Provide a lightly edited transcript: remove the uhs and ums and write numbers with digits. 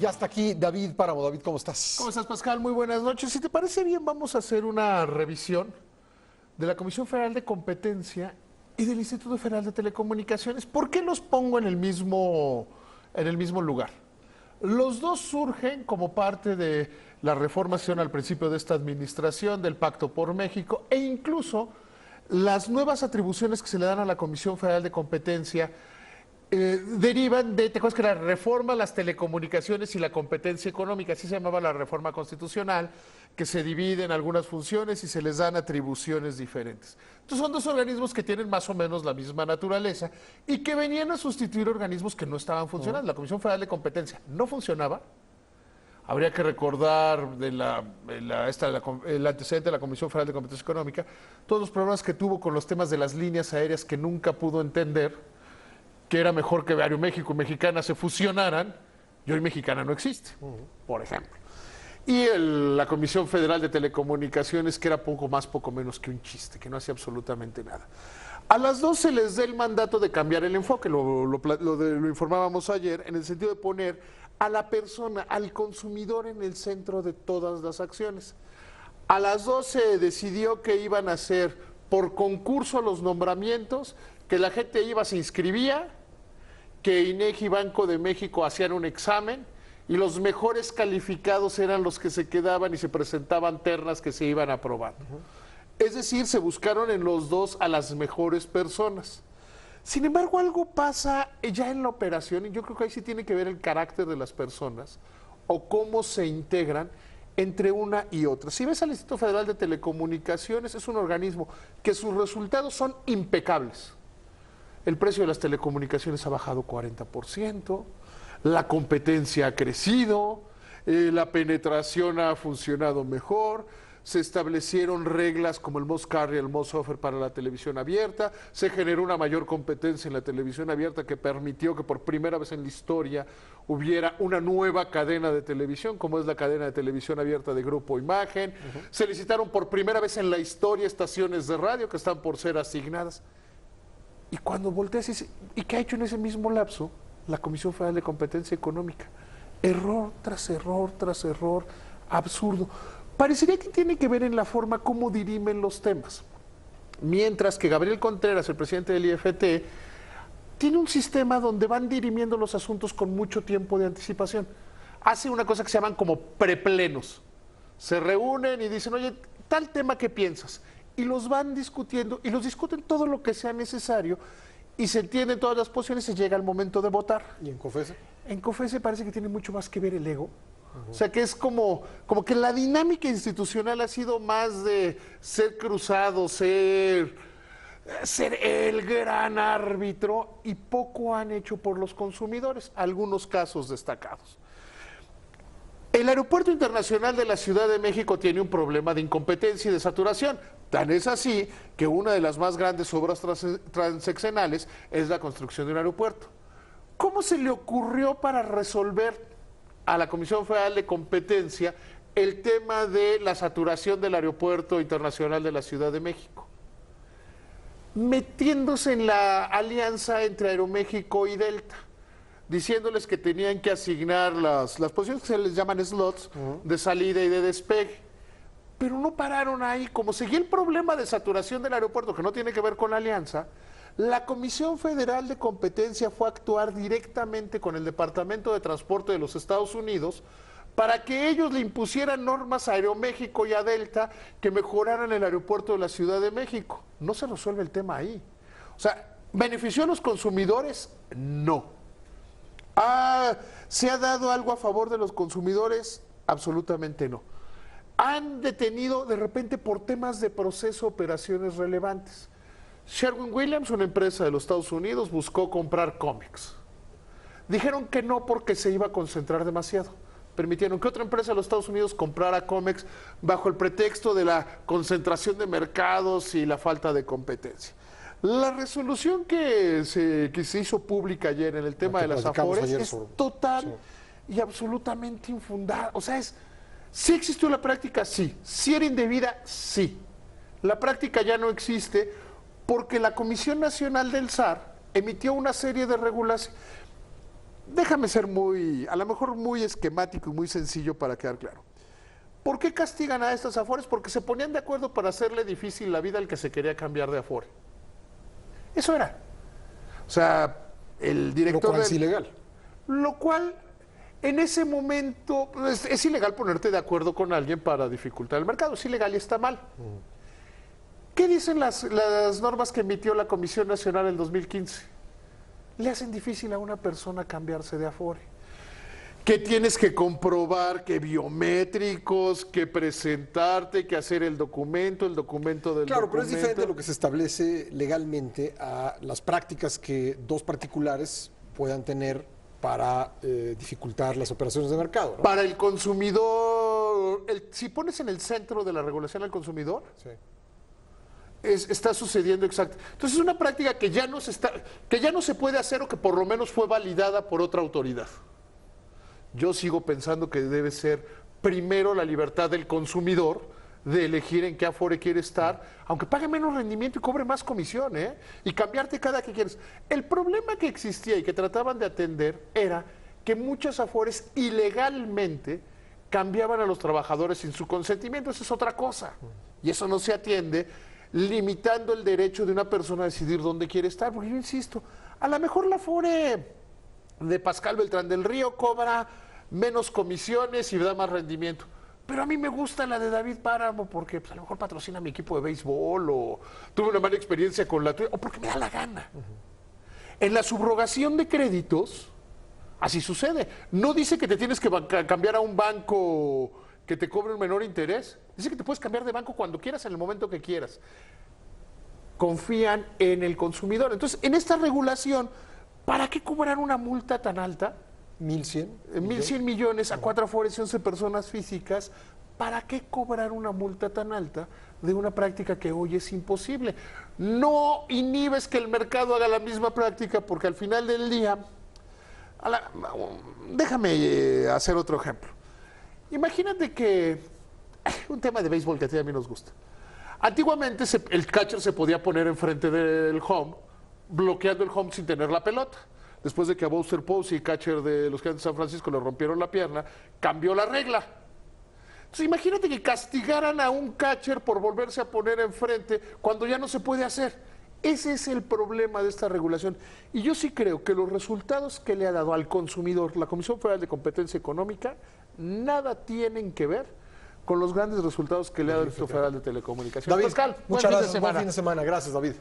Y hasta aquí, David Páramo. David, ¿cómo estás? ¿Cómo estás, Pascal? Muy buenas noches. Si te parece bien, vamos a hacer una revisión de la Comisión Federal de Competencia y del Instituto Federal de Telecomunicaciones. ¿Por qué los pongo en el mismo lugar? Los dos surgen como parte de la reformación al principio de esta administración, del Pacto por México, e incluso las nuevas atribuciones que se le dan a la Comisión Federal de Competencia derivan de, ¿te acuerdas que la reforma a las telecomunicaciones y la competencia económica, así se llamaba la reforma constitucional, que se divide en algunas funciones y se les dan atribuciones diferentes? Entonces son dos organismos que tienen más o menos la misma naturaleza y que venían a sustituir organismos que no estaban funcionando. La Comisión Federal de Competencia no funcionaba. Habría que recordar el antecedente de la Comisión Federal de Competencia Económica, todos los problemas que tuvo con los temas de las líneas aéreas que nunca pudo entender que era mejor que Aeroméxico y Mexicana se fusionaran, y hoy Mexicana no existe, por ejemplo. Y la Comisión Federal de Telecomunicaciones, que era poco más, poco menos que un chiste, que no hacía absolutamente nada. A las dos se les da el mandato de cambiar el enfoque, lo informábamos ayer, en el sentido de poner a la persona, al consumidor en el centro de todas las acciones. A las dos se decidió que iban a hacer por concurso los nombramientos, que la gente iba, se inscribía, que INEGI y Banco de México hacían un examen y los mejores calificados eran los que se quedaban y se presentaban ternas que se iban aprobando. Es decir, se buscaron en los dos a las mejores personas. Sin embargo, algo pasa ya en la operación, y yo creo que ahí sí tiene que ver el carácter de las personas o cómo se integran entre una y otra. Si ves al Instituto Federal de Telecomunicaciones, es un organismo que sus resultados son impecables. El precio de las telecomunicaciones ha bajado 40%, la competencia ha crecido, la penetración ha funcionado mejor, se establecieron reglas como el Most Carry y el Most Offer para la televisión abierta, se generó una mayor competencia en la televisión abierta que permitió que por primera vez en la historia hubiera una nueva cadena de televisión, como es la cadena de televisión abierta de Grupo Imagen. Se licitaron por primera vez en la historia estaciones de radio que están por ser asignadas. Y cuando volteas y dices, ¿y qué ha hecho en ese mismo lapso la Comisión Federal de Competencia Económica? Error tras error tras error, absurdo. Parecería que tiene que ver en la forma como dirimen los temas. Mientras que Gabriel Contreras, el presidente del IFT, tiene un sistema donde van dirimiendo los asuntos con mucho tiempo de anticipación. Hace una cosa que se llaman como preplenos. Se reúnen y dicen, oye, tal tema, ¿qué piensas? Y los van discutiendo, y los discuten todo lo que sea necesario, y se entienden todas las posiciones y llega el momento de votar. ¿Y en COFESE? En COFESE parece que tiene mucho más que ver el ego. O sea, que es como que la dinámica institucional ha sido más de ser cruzado, ser el gran árbitro, y poco han hecho por los consumidores, algunos casos destacados. El Aeropuerto Internacional de la Ciudad de México tiene un problema de incompetencia y de saturación. Tan es así que una de las más grandes obras transeccionales es la construcción de un aeropuerto. ¿Cómo se le ocurrió para resolver a la Comisión Federal de Competencia el tema de la saturación del Aeropuerto Internacional de la Ciudad de México? Metiéndose en la alianza entre Aeroméxico y Delta, diciéndoles que tenían que asignar las posiciones que se les llaman slots de salida y de despegue. Pero no pararon ahí. Como seguía el problema de saturación del aeropuerto, que no tiene que ver con la alianza, la Comisión Federal de Competencia fue a actuar directamente con el Departamento de Transporte de los Estados Unidos para que ellos le impusieran normas a Aeroméxico y a Delta que mejoraran el aeropuerto de la Ciudad de México. No se resuelve el tema ahí. O sea, ¿benefició a los consumidores? No. ¿Se ha dado algo a favor de los consumidores? Absolutamente no. Han detenido de repente por temas de proceso operaciones relevantes. Sherwin-Williams, una empresa de los Estados Unidos, buscó comprar Comex. Dijeron que no porque se iba a concentrar demasiado. Permitieron que otra empresa de los Estados Unidos comprara Comex bajo el pretexto de la concentración de mercados y la falta de competencia. La resolución que se hizo pública ayer en el tema de las Afores es total y absolutamente infundada. O sea, ¿sí existió la práctica? Sí. ¿Sí era indebida? Sí. La práctica ya no existe porque la Comisión Nacional del SAR emitió una serie de regulaciones. déjame ser a lo mejor muy esquemático y muy sencillo para quedar claro. ¿Por qué castigan a estas Afores? Porque se ponían de acuerdo para hacerle difícil la vida al que se quería cambiar de Afore. Eso era. O sea, el director... Lo cual es ilegal. Lo cual, en ese momento, es ilegal ponerte de acuerdo con alguien para dificultar el mercado. Es ilegal y está mal. ¿Qué dicen las normas que emitió la Comisión Nacional en 2015? Le hacen difícil a una persona cambiarse de Afore. Que tienes que comprobar, que biométricos, que presentarte, que hacer el documento del Claro, pero es documento. diferente lo que se establece legalmente a las prácticas que dos particulares puedan tener para dificultar las operaciones de mercado, ¿no? Para el consumidor, si pones en el centro de la regulación al consumidor, Sí. está sucediendo exacto. Entonces es una práctica que ya no se puede hacer o que por lo menos fue validada por otra autoridad. Yo sigo pensando que debe ser primero la libertad del consumidor de elegir en qué Afore quiere estar, aunque pague menos rendimiento y cobre más comisión, ¿eh? Y cambiarte cada que quieres. El problema que existía y que trataban de atender era que muchas Afores ilegalmente cambiaban a los trabajadores sin su consentimiento. Eso es otra cosa. Y eso no se atiende, limitando el derecho de una persona a decidir dónde quiere estar. Porque yo insisto, a lo mejor la Afore de Pascal Beltrán del Río cobra menos comisiones y da más rendimiento. Pero a mí me gusta la de David Páramo porque pues, a lo mejor patrocina mi equipo de béisbol o tuve una mala experiencia con la tuya o porque me da la gana. En la subrogación de créditos, así sucede. No dice que te tienes que cambiar a un banco que te cobre un menor interés. Dice que te puedes cambiar de banco cuando quieras, en el momento que quieras. Confían en el consumidor. Entonces, en esta regulación, ¿para qué cobrar una multa tan alta? 1.100. 1.100 millones a 4 Afores y 11 personas físicas. ¿Para qué cobrar una multa tan alta de una práctica que hoy es imposible? No inhibes que el mercado haga la misma práctica porque al final del día... déjame hacer otro ejemplo. Imagínate que... un tema de béisbol que a ti y a mí nos gusta. Antiguamente el catcher se podía poner enfrente del home, bloqueando el home sin tener la pelota. Después de que a Buster Posey, catcher de los Gigantes de San Francisco, le rompieron la pierna, cambió la regla. Entonces imagínate que castigaran a un catcher por volverse a poner enfrente cuando ya no se puede hacer. Ese es el problema de esta regulación. Y yo sí creo que los resultados que le ha dado al consumidor la Comisión Federal de Competencia Económica nada tienen que ver con los grandes resultados que le ha dado el Instituto Federal de Telecomunicaciones. David, Pascal, muchas buen fin de gracias. Buen semana. fin de semana. Gracias, David.